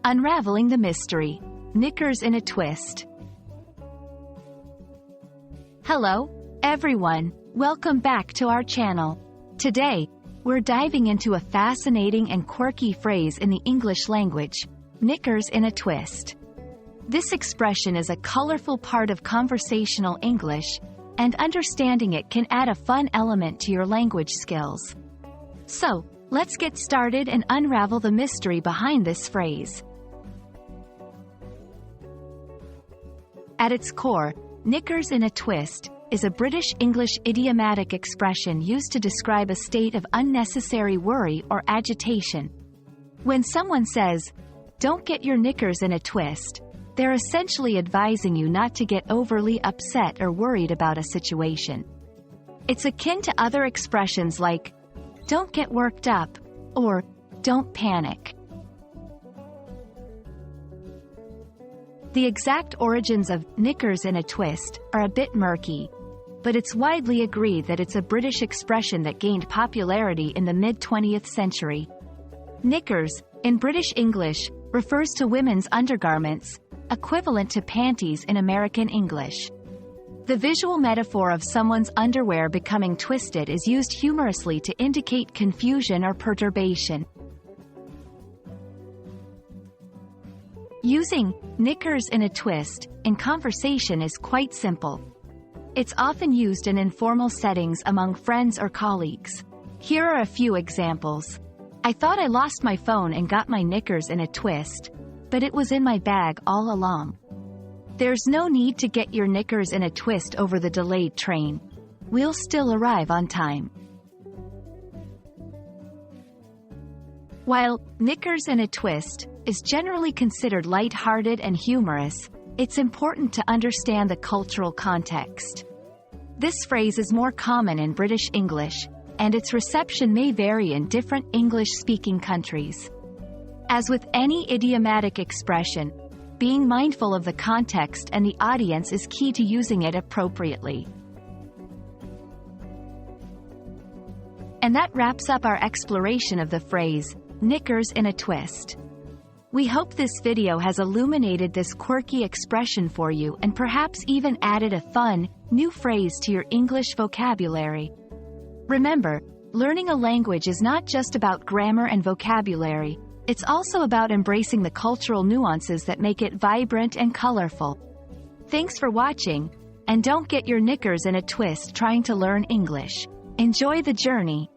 Unraveling the Mystery. Knickers in a Twist. Hello, everyone. Welcome back to our channel. Today, we're diving into a fascinating and quirky phrase in the English language, Knickers in a twist. This expression is a colorful part of conversational English, and understanding it can add a fun element to your language skills. So, let's get started and unravel the mystery behind this phrase. At its core, Knickers in a twist is a British English idiomatic expression used to describe a state of unnecessary worry or agitation. When someone says, "Don't get your knickers in a twist," they're essentially advising you not to get overly upset or worried about a situation. It's akin to other expressions like, "Don't get worked up," or "Don't panic." The exact origins of "knickers in a twist" are a bit murky, but it's widely agreed that it's a British expression that gained popularity in the mid-20th century. Knickers, in British English, refers to women's undergarments, equivalent to panties in American English. The visual metaphor of someone's underwear becoming twisted is used humorously to indicate confusion or perturbation. Using "knickers in a twist" in conversation is quite simple. It's often used in informal settings among friends or colleagues. Here are a few examples. "I thought I lost my phone and got my knickers in a twist, but it was in my bag all along." "There's no need to get your knickers in a twist over the delayed train. We'll still arrive on time." While "knickers in a twist" is generally considered light-hearted and humorous, it's important to understand the cultural context. This phrase is more common in British English, and its reception may vary in different English-speaking countries. As with any idiomatic expression, being mindful of the context and the audience is key to using it appropriately. And that wraps up our exploration of the phrase, "knickers in a twist." We hope this video has illuminated this quirky expression for you and perhaps even added a fun, new phrase to your English vocabulary. Remember, learning a language is not just about grammar and vocabulary, it's also about embracing the cultural nuances that make it vibrant and colorful. Thanks for watching, and don't get your knickers in a twist trying to learn English. Enjoy the journey.